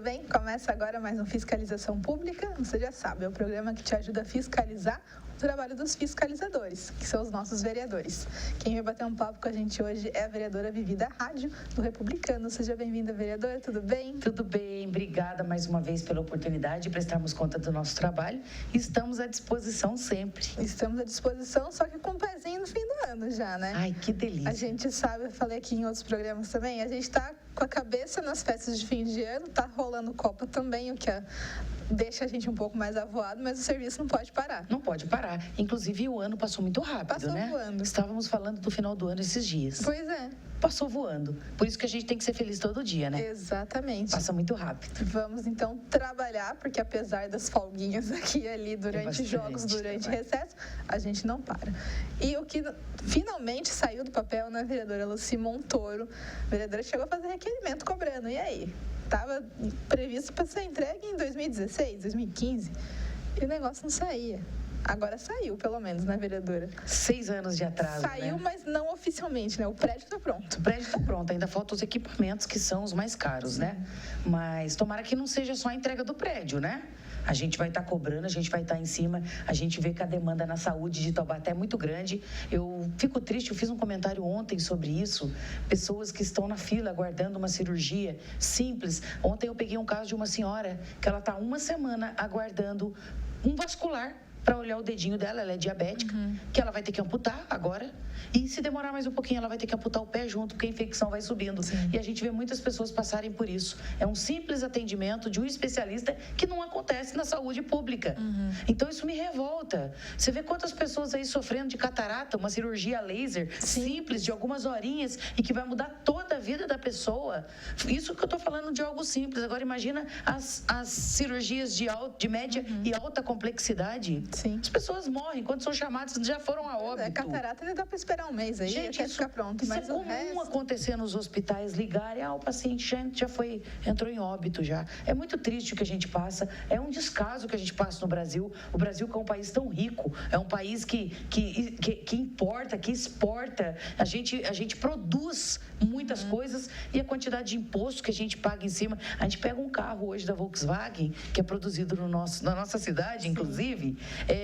bem? Começa agora mais um Fiscalização Pública. Você já sabe, é o programa que te ajuda a fiscalizar o trabalho dos fiscalizadores, que são os nossos vereadores. Quem vai bater um papo com a gente hoje é a vereadora Vivi da Rádio, do Republicano. Seja bem-vinda, vereadora, tudo bem? Tudo bem, obrigada mais uma vez pela oportunidade de prestarmos conta do nosso trabalho. Estamos à disposição sempre. Estamos à disposição, só que com um pezinho no fim do ano já, né? Ai, que delícia. A gente sabe, eu falei aqui em outros programas também, a gente está com a cabeça nas festas de fim de ano, tá rolando Copa também, o que deixa a gente um pouco mais avoado, mas o serviço não pode parar. Não pode parar. Inclusive, o ano passou muito rápido, passou né? Voando. Estávamos falando do final do ano esses dias. Pois é. Passou voando. Por isso que a gente tem que ser feliz todo dia, né? Exatamente. Passa muito rápido. Vamos, então, trabalhar, porque apesar das folguinhas aqui e ali durante jogos, durante recesso, a gente não para. E o que finalmente saiu do papel na vereadora Lucy Montoro, a vereadora chegou a fazer requerimento cobrando. E aí? Estava previsto para ser entregue em 2016, 2015, e o negócio não saía. Agora saiu, pelo menos, né, vereadora? 6 anos de atraso, Saiu, né? mas não oficialmente, né? O prédio está pronto. O prédio está pronto, ainda faltam os equipamentos, que são os mais caros, né? Mas tomara que não seja só a entrega do prédio, né? A gente vai estar cobrando, a gente vai estar em cima, a gente vê que a demanda na saúde de Taubaté é muito grande. Eu fico triste, eu fiz um comentário ontem sobre isso, pessoas que estão na fila aguardando uma cirurgia simples. Ontem eu peguei um caso de uma senhora que ela está 1 semana aguardando um vascular para olhar o dedinho dela, ela é diabética, que ela vai ter que amputar agora, e se demorar mais um pouquinho, ela vai ter que amputar o pé junto, porque a infecção vai subindo. Sim. E a gente vê muitas pessoas passarem por isso. É um simples atendimento de um especialista que não acontece na saúde pública. Então, isso me revolta. Você vê quantas pessoas aí sofrendo de catarata, uma cirurgia laser simples, de algumas horinhas, e que vai mudar toda a vida da pessoa. Isso que eu estou falando de algo simples. Agora, imagina as cirurgias de média e alta complexidade. Sim. As pessoas morrem, quando são chamadas, já foram a óbito. Catarata ainda dá para esperar um mês aí, gente, ficar pronto. Mas é comum acontecer nos hospitais, ligarem, o paciente já entrou em óbito já. É muito triste o que a gente passa, é um descaso que a gente passa no Brasil. O Brasil, que é um país tão rico, é um país que importa, que exporta, a gente produz muitas coisas, e a quantidade de imposto que a gente paga em cima. A gente pega um carro hoje da Volkswagen, que é produzido na nossa cidade, inclusive,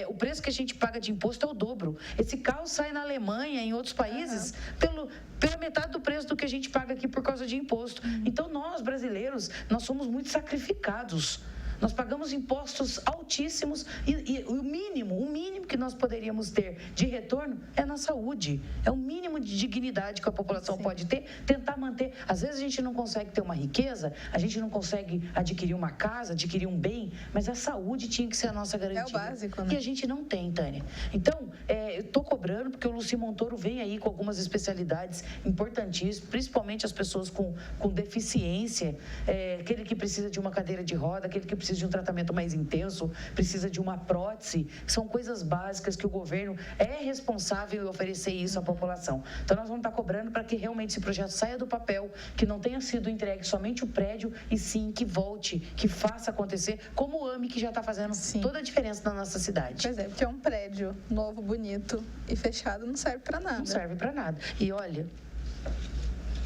o preço que a gente paga de imposto é o dobro. Esse carro sai na Alemanha, em outros países, pela metade do preço do que a gente paga aqui por causa de imposto. Então, nós, brasileiros, nós somos muito sacrificados. Nós pagamos impostos altíssimos e o mínimo que nós poderíamos ter de retorno é na saúde. É o mínimo de dignidade que a população pode ter, tentar manter. Às vezes a gente não consegue ter uma riqueza, a gente não consegue adquirir uma casa, adquirir um bem, mas a saúde tinha que ser a nossa garantia. É o básico, né? E a gente não tem, Tânia. Então, eu estou cobrando porque o Lucy Montoro vem aí com algumas especialidades importantíssimas, principalmente as pessoas com deficiência, aquele que precisa de uma cadeira de roda, aquele que precisa de um tratamento mais intenso, precisa de uma prótese, são coisas básicas que o governo é responsável em oferecer isso à população. Então, nós vamos estar cobrando para que realmente esse projeto saia do papel, que não tenha sido entregue somente o prédio, e sim que volte, que faça acontecer, como o AME, que já está fazendo toda a diferença na nossa cidade. Pois é, porque é um prédio novo, bonito e fechado, não serve para nada. Não serve para nada. E olha,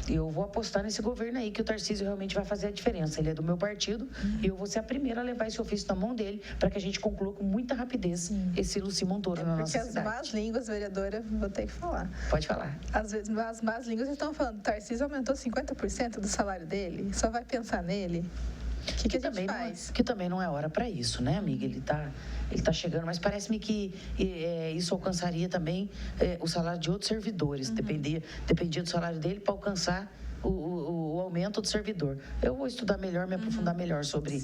eu vou apostar nesse governo aí, que o Tarcísio realmente vai fazer a diferença. Ele é do meu partido, e eu vou ser a primeira a levar esse ofício na mão dele, para que a gente conclua com muita rapidez esse Lucy Montoro na nossa cidade. Porque as más línguas, vereadora, vou ter que falar. Pode falar. Às vezes, as más línguas estão falando, o Tarcísio aumentou 50% do salário dele, só vai pensar nele. O que a gente faz? Que também não é hora para isso, né, amiga? Ele tá chegando, mas parece-me que isso alcançaria também o salário de outros servidores. Dependia do salário dele para alcançar o aumento do servidor. Eu vou estudar melhor, me aprofundar melhor sobre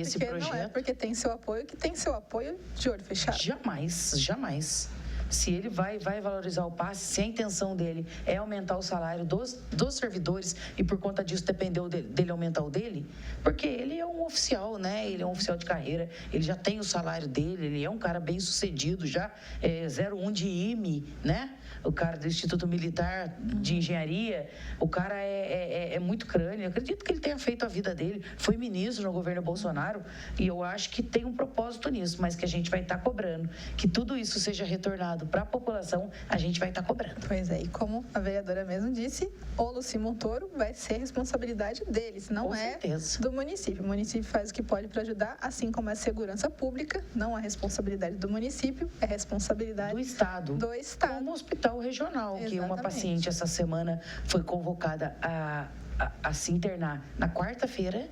esse projeto. Não é porque tem seu apoio que tem seu apoio de olho fechado. Jamais. Se ele vai valorizar o passe, se a intenção dele é aumentar o salário dos servidores, e por conta disso dependeu dele aumentar o dele, porque ele é um oficial, né? Ele é um oficial de carreira, ele já tem o salário dele, ele é um cara bem sucedido, já 01 de IME, né? O cara do Instituto Militar de Engenharia, o cara é muito crânio. Eu acredito que ele tenha feito a vida dele, foi ministro no governo Bolsonaro, e eu acho que tem um propósito nisso, mas que a gente vai estar cobrando, que tudo isso seja retornado cuidado para a população, a gente vai estar cobrando. Pois é, e como a vereadora mesmo disse, o Luci Montoro vai ser responsabilidade deles, não Com é certeza. do município. O município faz o que pode para ajudar, assim como a segurança pública, não é responsabilidade do município, é responsabilidade do Estado. Como o hospital regional, Exatamente. Que uma paciente essa semana foi convocada a se internar na quarta-feira,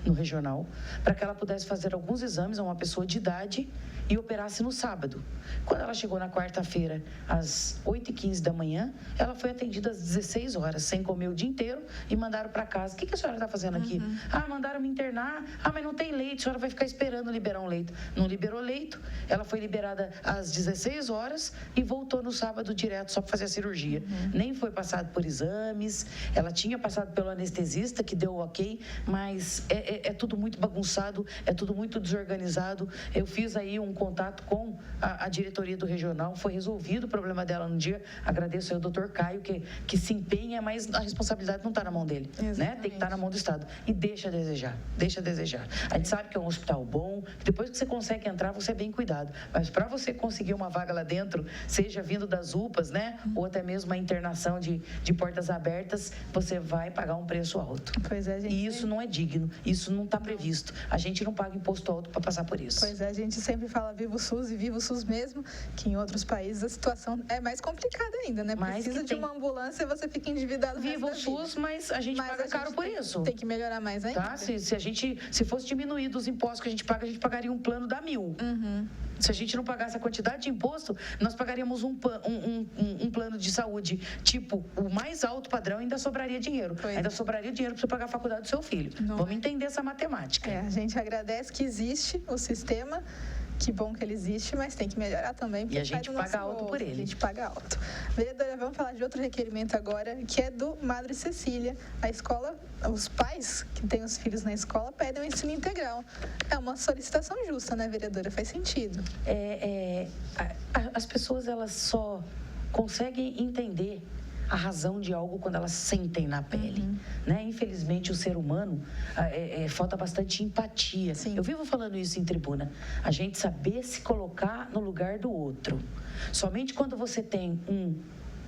no regional, para que ela pudesse fazer alguns exames a uma pessoa de idade e operasse no sábado. Quando ela chegou na quarta-feira, às 8h15 da manhã, ela foi atendida às 16 horas, sem comer o dia inteiro, e mandaram para casa. O que a senhora está fazendo aqui? Mandaram me internar. Mas não tem leito, a senhora vai ficar esperando liberar um leito. Não liberou leito, ela foi liberada às 16 horas e voltou no sábado direto só para fazer a cirurgia. Nem foi passado por exames, ela tinha passado pelo anestesista, que deu o ok, mas é tudo muito bagunçado, é tudo muito desorganizado. Eu fiz aí um contato com a diretoria do regional, foi resolvido o problema dela no dia. Agradeço aí ao doutor Caio, que se empenha, mas a responsabilidade não está na mão dele, né? Tem que estar na mão do Estado. E deixa a desejar. A gente sabe que é um hospital bom, depois que você consegue entrar, você é bem cuidado. Mas para você conseguir uma vaga lá dentro, seja vindo das UPAs, né? Ou até mesmo a internação de portas abertas, você vai pagar um preço alto. Pois é, gente. E isso não é digno, isso não está previsto. A gente não paga imposto alto para passar por isso. Pois é, a gente sempre fala viva o SUS e viva o SUS mesmo, que em outros países a situação é mais complicada ainda, né? Precisa de uma ambulância e você fica endividado. Viva o SUS, mas a gente paga caro por isso. Tem que melhorar mais ainda. Tá? Se fosse diminuído os impostos que a gente pagaria um plano da 1.000. Se a gente não pagasse a quantidade de imposto, nós pagaríamos um plano de saúde, tipo, o mais alto padrão, ainda sobraria dinheiro. Ainda sobraria dinheiro para você pagar a faculdade do seu filho. Vamos entender essa matemática. A gente agradece que existe o sistema. Que bom que ele existe, mas tem que melhorar também. E a gente paga alto por ele. A gente paga alto. Vereadora, vamos falar de outro requerimento agora, que é do Madre Cecília. A escola, os pais que têm os filhos na escola pedem o ensino integral. É uma solicitação justa, né, vereadora? Faz sentido. As pessoas, elas só conseguem entender a razão de algo quando elas sentem na pele, né? Infelizmente, o ser humano falta bastante empatia. Sim. Eu vivo falando isso em tribuna. A gente saber se colocar no lugar do outro. Somente quando você tem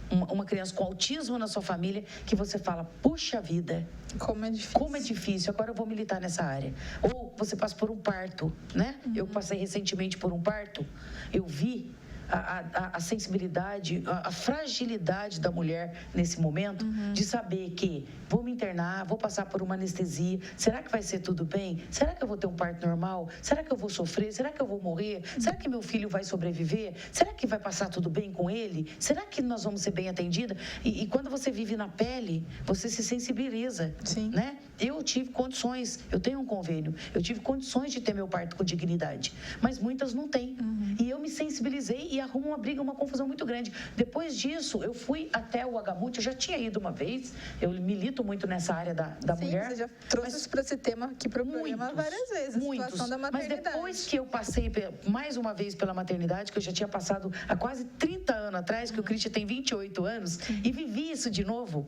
uma criança com autismo na sua família, que você fala, puxa vida, como é difícil. Como é difícil, agora eu vou militar nessa área. Ou você passa por um parto, né? Eu passei recentemente por um parto, eu vi a sensibilidade, a fragilidade da mulher nesse momento, de saber que vou me internar, vou passar por uma anestesia, será que vai ser tudo bem? Será que eu vou ter um parto normal? Será que eu vou sofrer? Será que eu vou morrer? Será que meu filho vai sobreviver? Será que vai passar tudo bem com ele? Será que nós vamos ser bem atendida? E quando você vive na pele, você se sensibiliza, né? Eu tive condições, eu tenho um convênio, eu tive condições de ter meu parto com dignidade, mas muitas não têm. E eu me sensibilizei e arrumo uma briga, uma confusão muito grande. Depois disso, eu fui até o Agamute, eu já tinha ido uma vez, eu milito muito nessa área da mulher. Você já trouxe para esse tema aqui para o programa várias vezes, a situação da maternidade. Mas depois que eu passei mais uma vez pela maternidade, que eu já tinha passado há quase 30 anos atrás, que o Christian tem 28 anos, e vivi isso de novo,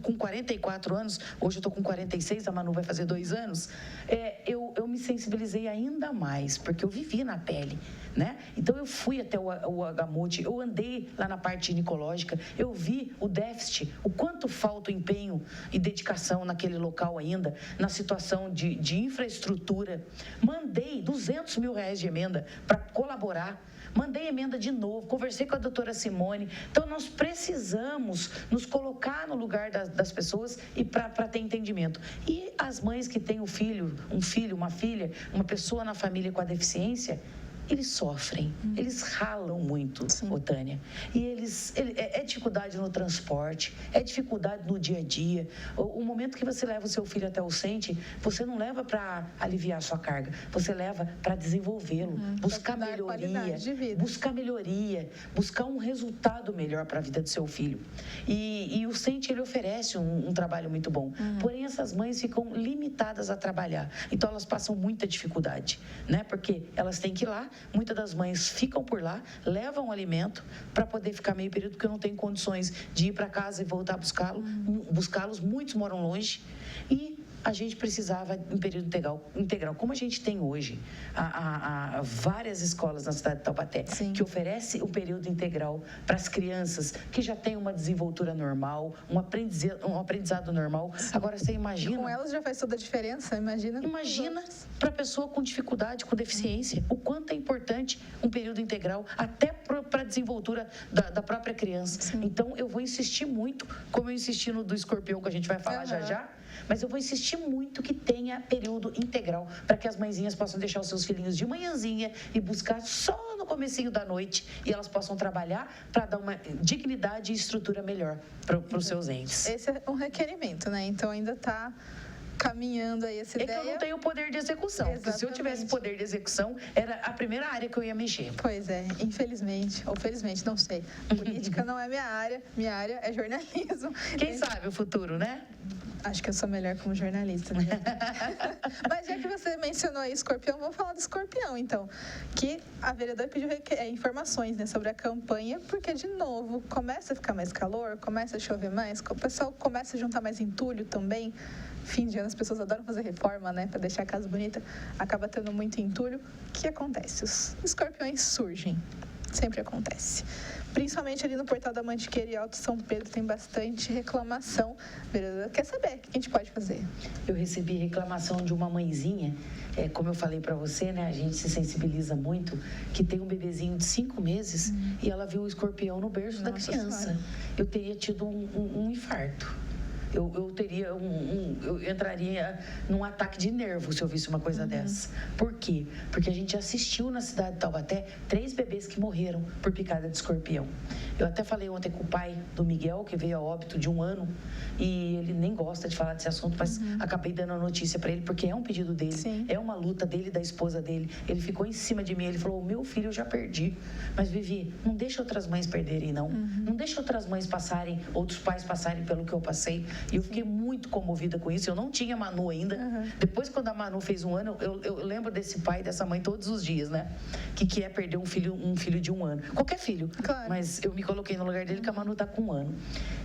com 44 aanos, hoje eu estou com 46, a Manu vai fazer 2 anos, eu me sensibilizei ainda mais, porque eu vivi na pele, né? Então, eu fui até o Agamute, eu andei lá na parte ginecológica, eu vi o déficit, o quanto falta o empenho e dedicação naquele local ainda, na situação de infraestrutura. Mandei 200 mil reais de emenda para colaborar. Mandei emenda de novo, conversei com a doutora Simone. Então, nós precisamos nos colocar no lugar das pessoas e para ter entendimento. E as mães que têm um filho, uma filha, uma pessoa na família com a deficiência, eles sofrem, eles ralam muito, Tânia. E é dificuldade no transporte, é dificuldade no dia a dia. O momento que você leva o seu filho até o CENTE, você não leva para aliviar a sua carga, você leva para desenvolvê-lo, buscar melhoria, buscar um resultado melhor para a vida do seu filho. E o CENTE, ele oferece um trabalho muito bom. Porém, essas mães ficam limitadas a trabalhar. Então, elas passam muita dificuldade, né? Porque elas têm que ir lá. Muitas das mães ficam por lá, levam o alimento para poder ficar meio período, porque não tem condições de ir para casa e voltar a buscá-los. Muitos moram longe. E a gente precisava em período integral, como a gente tem hoje, várias escolas na cidade de Taubaté, Sim. que oferece o período integral para as crianças que já têm uma desenvoltura normal, um aprendizado normal. Agora, você imagina... Com elas já faz toda a diferença, imagina para a pessoa com dificuldade, com deficiência, o quanto é importante um período integral, até para a desenvoltura da própria criança. Sim. Então, eu vou insistir muito, como eu insisti no do escorpião, que a gente vai falar já, mas eu vou insistir muito que tenha período integral, para que as mãezinhas possam deixar os seus filhinhos de manhãzinha e buscar só no comecinho da noite, e elas possam trabalhar para dar uma dignidade e estrutura melhor para os seus entes. Esse é um requerimento, né? Então, ainda está caminhando aí essa ideia. É que eu não tenho poder de execução, porque se eu tivesse poder de execução, era a primeira área que eu ia mexer. Pois é, infelizmente, ou felizmente, não sei. Política não é minha área é jornalismo. Quem sabe o futuro, né? Acho que eu sou melhor como jornalista. Né? Mas já que você mencionou aí escorpião, vamos falar do escorpião, então. Que a vereadora pediu informações, né, sobre a campanha, porque, de novo, começa a ficar mais calor, começa a chover mais, o pessoal começa a juntar mais entulho também. Fim de ano, as pessoas adoram fazer reforma, né, para deixar a casa bonita. Acaba tendo muito entulho. O que acontece? Os escorpiões surgem. Sempre acontece. Principalmente ali no Portal da Mantiqueira e Alto São Pedro tem bastante reclamação. Vereadora, quer saber o que a gente pode fazer? Eu recebi reclamação de uma mãezinha, como eu falei para você, né, a gente se sensibiliza muito, que tem um bebezinho de 5 meses e ela viu o escorpião no berço da criança. Senhora. Eu teria tido um infarto. Eu entraria num ataque de nervo se eu visse uma coisa dessa. Por quê? Porque a gente assistiu na cidade de Taubaté 3 bebês que morreram por picada de escorpião. Eu até falei ontem com o pai do Miguel, que veio a óbito de 1 ano, e ele nem gosta de falar desse assunto, mas acabei dando a notícia para ele, porque é um pedido dele, Sim. É uma luta dele e da esposa dele. Ele ficou em cima de mim, ele falou, meu filho eu já perdi. Mas, Vivi, não deixa outras mães perderem, não. Não deixa outras mães passarem, outros pais passarem pelo que eu passei. E eu fiquei muito comovida com isso. Eu não tinha Manu ainda. Depois, quando a Manu fez 1 ano, eu lembro desse pai e dessa mãe todos os dias, né? Que é perder um filho de 1 ano. Qualquer filho. Claro. Mas eu me coloquei no lugar dele, que a Manu tá com 1 ano.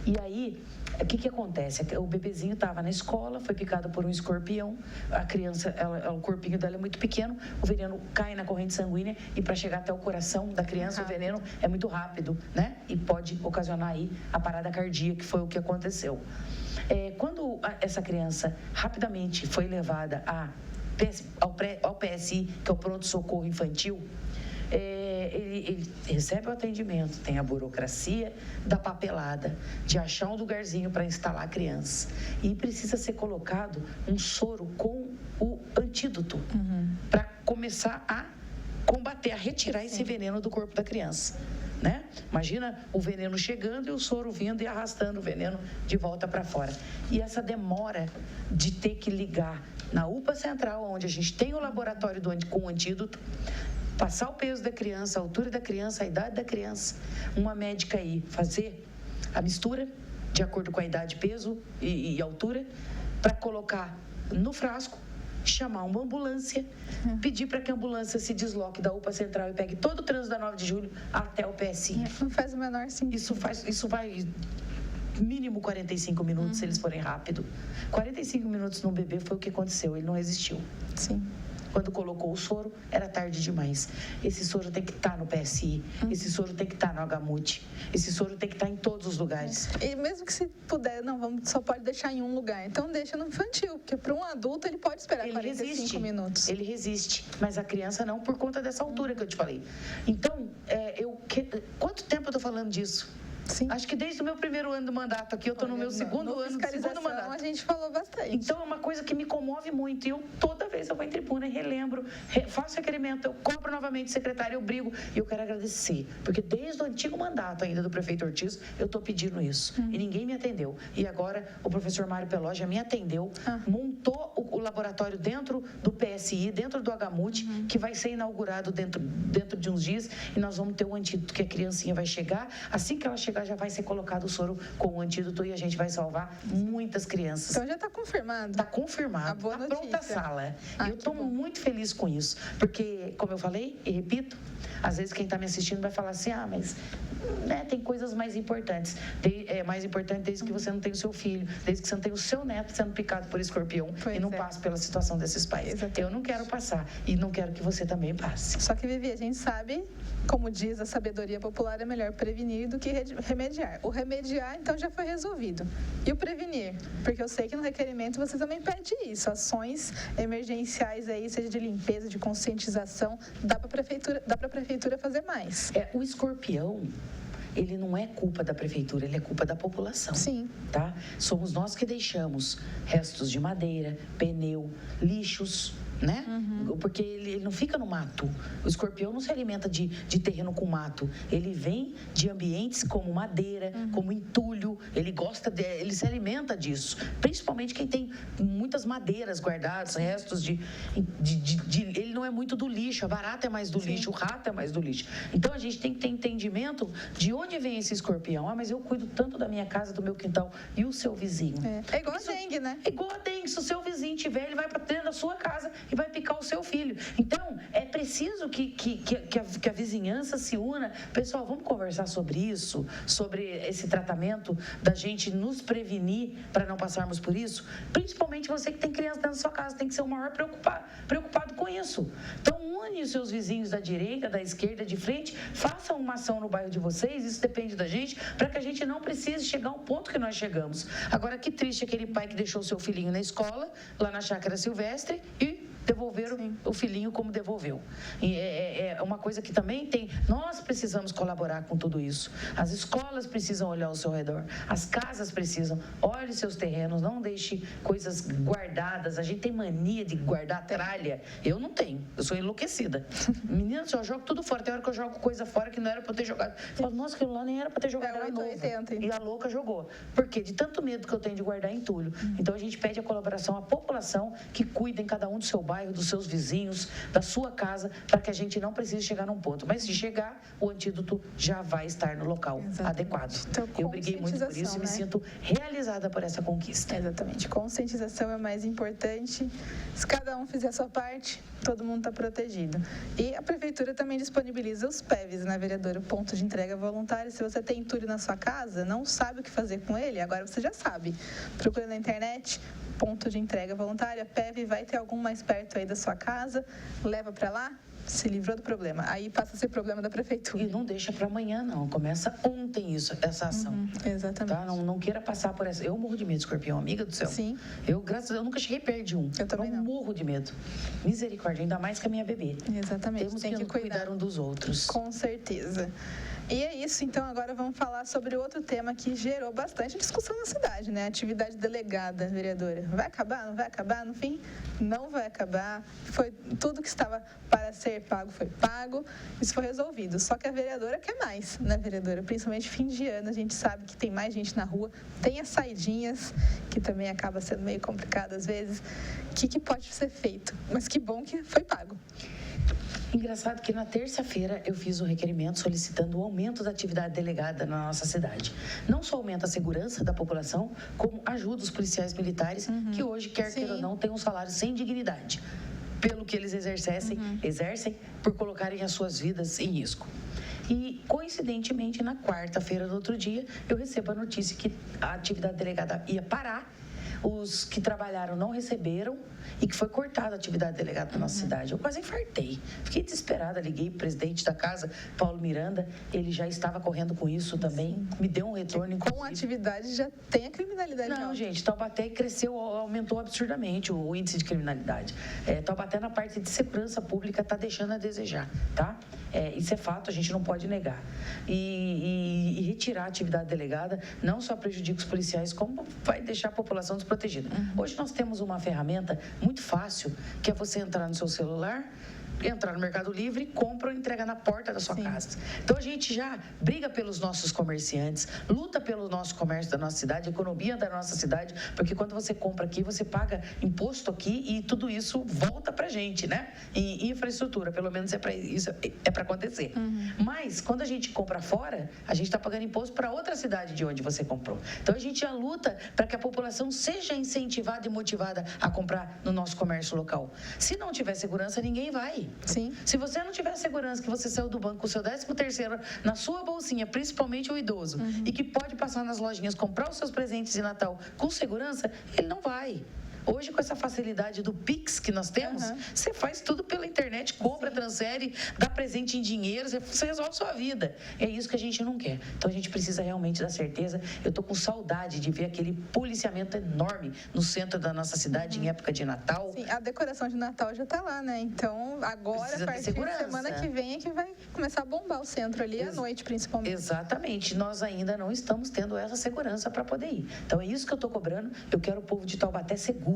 E aí, o que acontece? O bebezinho estava na escola, foi picado por um escorpião. A criança, o corpinho dela é muito pequeno. O veneno cai na corrente sanguínea e para chegar até o coração da criança, o veneno é muito rápido, né? E pode ocasionar aí a parada cardíaca, que foi o que aconteceu. Quando essa criança rapidamente foi levada ao PSI, que é o pronto-socorro infantil, ele recebe o atendimento, tem a burocracia da papelada, de achar um lugarzinho para instalar a criança. E precisa ser colocado um soro com o antídoto para começar a combater, a retirar esse veneno do corpo da criança. Né? Imagina o veneno chegando e o soro vindo e arrastando o veneno de volta para fora. E essa demora de ter que ligar na UPA Central, onde a gente tem o laboratório com o antídoto, passar o peso da criança, a altura da criança, a idade da criança, uma médica aí fazer a mistura de acordo com a idade, peso e altura, para colocar no frasco, chamar uma ambulância, pedir para que a ambulância se desloque da UPA Central e pegue todo o trânsito da 9 de julho até o PSI. Não faz o menor sentido. Isso vai mínimo 45 minutos, se eles forem rápido. 45 minutos num bebê foi o que aconteceu, ele não resistiu. Sim. Quando colocou o soro, era tarde demais. Esse soro tem que estar no PSI, esse soro tem que estar no HMUT, esse soro tem que estar em todos os lugares. E mesmo que se puder, só pode deixar em um lugar. Então deixa no infantil, porque para um adulto ele pode esperar 45 minutos. Ele resiste, mas a criança não, por conta dessa altura que eu te falei. Então, quanto tempo eu estou falando disso? Sim. Acho que desde o meu 1º ano do mandato aqui, eu estou no meu segundo ano do segundo mandato. A gente falou bastante. Então, é uma coisa que me comove muito. E toda vez eu vou em tribuna e relembro, faço requerimento, eu cobro novamente o secretário, eu brigo. E eu quero agradecer, porque desde o antigo mandato ainda do prefeito Ortiz, eu estou pedindo isso. E ninguém me atendeu. E agora o professor Mário Peloja me atendeu, montou o laboratório dentro do PSI, dentro do HMUT, que vai ser inaugurado dentro de uns dias. E nós vamos ter um antídoto que a criancinha vai chegar. Assim que ela chegar lugar já vai ser colocado o soro com o antídoto e a gente vai salvar muitas crianças. Então já está confirmado. Está confirmado. Boa Está notícia. pronta a sala. Eu estou bom. muito feliz com isso, porque, como eu falei e repito, às vezes quem está me assistindo vai falar assim, mas tem coisas mais importantes. É mais importante desde que você não tem o seu filho, desde que você não tem o seu neto sendo picado por escorpião Pois e não é. passe pela situação desses pais. Exatamente. Eu não quero passar e não quero que você também passe. Só que, Vivi, a gente sabe, como diz a sabedoria popular, é melhor prevenir do que remediar. O remediar, então, já foi resolvido. E o prevenir? Porque eu sei que no requerimento você também pede isso, ações emergenciais aí, seja de limpeza, de conscientização, dá para a prefeitura fazer mais. O escorpião, ele não é culpa da prefeitura, ele é culpa da população. Sim. Tá? Somos nós que deixamos restos de madeira, pneu, lixos, né? Porque ele não fica no mato. O escorpião não se alimenta de terreno com mato. Ele vem de ambientes como madeira, como entulho. Ele se alimenta disso. Principalmente quem tem muitas madeiras guardadas, restos ele não é muito do lixo. A barata é mais do lixo, o rato é mais do lixo. Então a gente tem que ter entendimento de onde vem esse escorpião. Mas eu cuido tanto da minha casa, do meu quintal. E o seu vizinho? É igual a dengue, né? É igual a dengue. Se o seu vizinho tiver, ele vai para dentro da sua casa e vai picar o seu filho. Então, é preciso que a vizinhança se una. Pessoal, vamos conversar sobre isso, sobre esse tratamento da gente nos prevenir para não passarmos por isso? Principalmente você que tem criança dentro da sua casa, tem que ser o maior preocupado com isso. Então, une os seus vizinhos da direita, da esquerda, de frente, façam uma ação no bairro de vocês, isso depende da gente, para que a gente não precise chegar ao ponto que nós chegamos. Agora, que triste aquele pai que deixou o seu filhinho na escola, lá na Chácara Silvestre, e devolveram o filhinho como devolveu. E é uma coisa que também nós precisamos colaborar com tudo isso. As escolas precisam olhar ao seu redor, as casas precisam, olhe seus terrenos, não deixe coisas guardadas. A gente tem mania de guardar tralha. Eu não tenho, eu sou enlouquecida. Menina, eu jogo tudo fora. Tem hora que eu jogo coisa fora que não era para eu ter jogado. Eu falo, nossa, aquilo lá nem era para ter jogado, era novo. E a louca jogou. Por quê? De tanto medo que eu tenho de guardar entulho. Então a gente pede a colaboração à população que cuidem cada um do seu bairro, dos seus vizinhos, da sua casa, para que a gente não precise chegar num ponto. Mas se chegar, o antídoto já vai estar no local adequado. Então, eu briguei muito por isso e me sinto realizada por essa conquista. Exatamente. Conscientização é mais importante. Se cada um fizer a sua parte, todo mundo está protegido. E a prefeitura também disponibiliza os PEVs, né, vereadora? O ponto de entrega voluntária. Se você tem entulho na sua casa, não sabe o que fazer com ele, agora você já sabe. Procura na internet, ponto de entrega voluntária, PEV, vai ter algum mais perto aí da sua casa, leva para lá, se livrou do problema. Aí passa a ser problema da prefeitura. E não deixa para amanhã, não. Começa ontem essa ação. Exatamente. Tá? Não queira passar por essa. Eu morro de medo de escorpião, amiga do céu. Sim. Graças a Deus, nunca cheguei perto de um. Eu também não. Morro de medo. Misericórdia, ainda mais que a minha bebê. Exatamente. Temos Tem que cuidar um dos outros. Com certeza. E é isso, então agora vamos falar sobre outro tema que gerou bastante discussão na cidade, né? Atividade delegada, vereadora. Vai acabar? Não vai acabar? No fim, não vai acabar. Foi tudo que estava para ser pago foi pago. Isso foi resolvido. Só que a vereadora quer mais, né, vereadora? Principalmente fim de ano, a gente sabe que tem mais gente na rua. Tem as saidinhas, que também acaba sendo meio complicado às vezes. O que pode ser feito? Mas que bom que foi pago. Engraçado que na terça-feira eu fiz um requerimento solicitando o aumento da atividade delegada na nossa cidade. Não só aumenta a segurança da população, como ajuda os policiais militares, que hoje, quer queira ou não, têm um salário sem dignidade, pelo que eles exercem por colocarem as suas vidas em risco. E, coincidentemente, na quarta-feira do outro dia, eu recebo a notícia que a atividade delegada ia parar, os que trabalharam não receberam e que foi cortada a atividade delegada na nossa cidade. Eu quase infartei. Fiquei desesperada, liguei para o presidente da casa, Paulo Miranda, ele já estava correndo com isso também, me deu um retorno. Com a atividade já tem a criminalidade. Não, gente, Taubaté cresceu, aumentou absurdamente o índice de criminalidade. Taubaté, na parte de segurança pública, está deixando a desejar, tá? Isso é fato, a gente não pode negar. E retirar a atividade delegada não só prejudica os policiais, como vai deixar a população desprotegida. Hoje nós temos uma ferramenta muito fácil, que é você entrar no seu celular, entrar no Mercado Livre, compra ou entrega na porta da sua casa. Então a gente já briga pelos nossos comerciantes, luta pelo nosso comércio da nossa cidade, a economia da nossa cidade, porque quando você compra aqui, você paga imposto aqui e tudo isso volta pra gente, né? E infraestrutura, pelo menos isso é para acontecer. Mas quando a gente compra fora, a gente está pagando imposto para outra cidade de onde você comprou. Então a gente já luta para que a população seja incentivada e motivada a comprar no nosso comércio local. Se não tiver segurança, ninguém vai. Sim. Se você não tiver segurança que você saiu do banco com o seu 13º na sua bolsinha, principalmente o idoso, e que pode passar nas lojinhas, comprar os seus presentes de Natal com segurança, ele não vai. Hoje, com essa facilidade do Pix que nós temos, você faz tudo pela internet, compra, transfere, dá presente em dinheiro, você resolve sua vida. É isso que a gente não quer. Então, a gente precisa realmente da certeza. Eu estou com saudade de ver aquele policiamento enorme no centro da nossa cidade em época de Natal. Sim, a decoração de Natal já está lá, né? Então, agora, Precisa a partir da semana que vem, é que vai começar a bombar o centro ali, à noite, principalmente. Exatamente. Nós ainda não estamos tendo essa segurança para poder ir. Então, é isso que eu estou cobrando. Eu quero o povo de Taubaté seguro.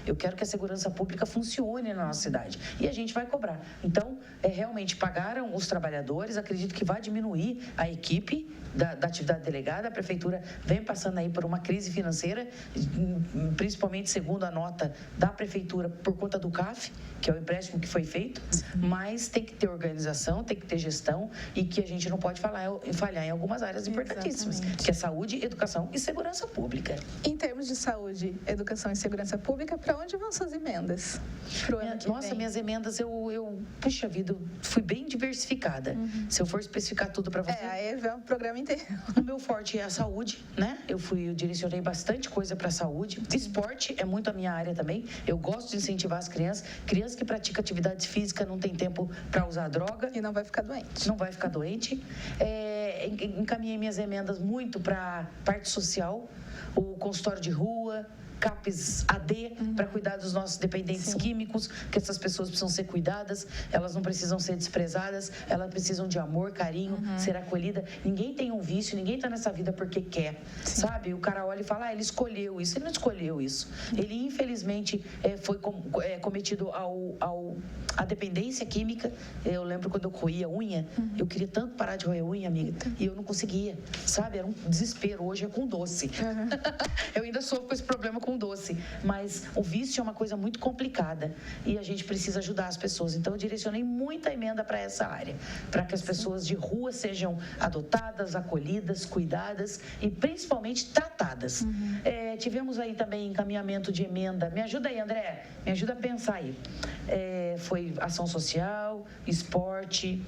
Eu quero que a segurança pública funcione na nossa cidade. E a gente vai cobrar. Então, realmente pagaram os trabalhadores, acredito que vai diminuir a equipe da atividade delegada. A prefeitura vem passando aí por uma crise financeira, principalmente segundo a nota da prefeitura, por conta do CAF, que é o empréstimo que foi feito, mas tem que ter organização, tem que ter gestão e que a gente não pode falhar em algumas áreas importantíssimas, que é saúde, educação e segurança pública. Em termos de saúde, educação e segurança pública, para onde vão suas emendas? Nossa, minhas emendas, puxa vida, eu fui bem diversificada. Se eu for especificar tudo para você... aí é um programa inteiro. O meu forte é a saúde, né? Eu direcionei bastante coisa para a saúde. Esporte é muito a minha área também. Eu gosto de incentivar as crianças. Criança que pratica atividade física não tem tempo para usar droga. E não vai ficar doente. Não vai ficar doente. Encaminhei minhas emendas muito para a parte social, o consultório de rua, CAPES AD, para cuidar dos nossos dependentes químicos, que essas pessoas precisam ser cuidadas, elas não precisam ser desprezadas, elas precisam de amor, carinho, ser acolhida. Ninguém tem um vício, ninguém está nessa vida porque quer, sabe? O cara olha e fala, ele escolheu isso. Ele não escolheu isso. Ele, infelizmente, foi cometido a dependência química. Eu lembro quando eu roía unha, eu queria tanto parar de roer unha, amiga, e eu não conseguia, sabe? Era um desespero. Hoje é com doce. Eu ainda sofro com esse problema com doce, mas o vício é uma coisa muito complicada e a gente precisa ajudar as pessoas. Então, eu direcionei muita emenda para essa área, para que as pessoas de rua sejam adotadas, acolhidas, cuidadas e principalmente tratadas. Tivemos aí também encaminhamento de emenda. Me ajuda aí, André, me ajuda a pensar aí. Foi ação social, esporte,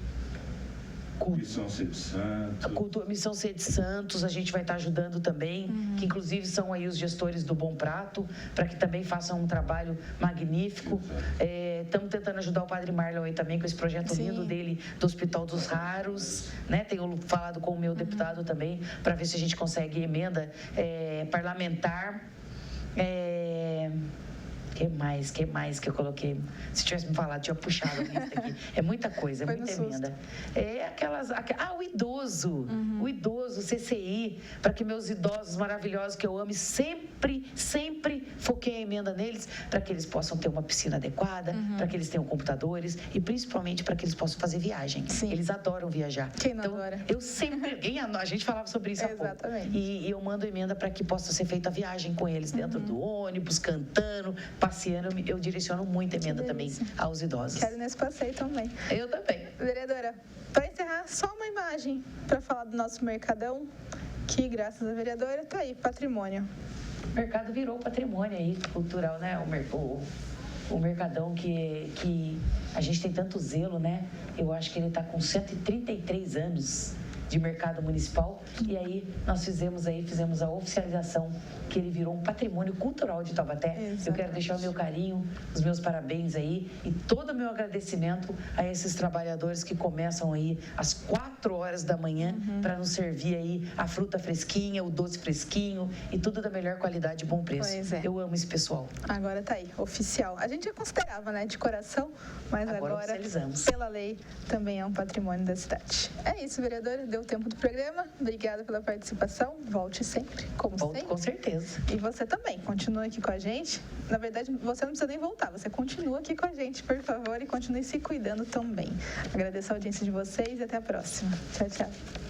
Missão Sede Santos. Missão Sede Santos, a gente vai estar ajudando também, que inclusive são aí os gestores do Bom Prato, para que também façam um trabalho magnífico. Estamos tentando ajudar o Padre Marlon aí também com esse projeto lindo dele do Hospital dos Raros, né? Tenho falado com o meu deputado também, para ver se a gente consegue emenda parlamentar. Que mais que eu coloquei? Se tivesse me falado, tinha puxado a lista aqui. É muita coisa, é muita emenda. O idoso. O idoso, CCI, para que meus idosos maravilhosos que eu amo, sempre foquei a emenda neles, para que eles possam ter uma piscina adequada, para que eles tenham computadores e principalmente para que eles possam fazer viagem. Eles adoram viajar. Quem não adora? Eu sempre... A gente falava sobre isso há pouco. E eu mando emenda para que possa ser feita a viagem com eles dentro do ônibus, cantando, passeando. Eu direciono muita emenda também aos idosos. Quero ir nesse passeio também. Eu também. Vereadora, para encerrar, só uma imagem para falar do nosso Mercadão, que graças à vereadora está aí, patrimônio. O mercado virou patrimônio aí, cultural, né? O Mercadão que a gente tem tanto zelo, né? Eu acho que ele está com 133 anos de mercado municipal, e aí nós fizemos a oficialização que ele virou um patrimônio cultural de Taubaté. Exatamente. Eu quero deixar o meu carinho, os meus parabéns aí e todo o meu agradecimento a esses trabalhadores que começam aí às 4 horas da manhã para nos servir aí a fruta fresquinha, o doce fresquinho e tudo da melhor qualidade e bom preço. Eu amo esse pessoal. Agora tá aí, oficial. A gente já considerava, né, de coração, mas agora oficializamos. Pela lei, também é um patrimônio da cidade. É isso, vereadora. Deu o tempo do programa. Obrigada pela participação. Volte sempre, como Volto sempre. com certeza. E você também, continua aqui com a gente. Na verdade, você não precisa nem voltar, você continua aqui com a gente, por favor, e continue se cuidando também. Agradeço a audiência de vocês e até a próxima. Tchau, tchau.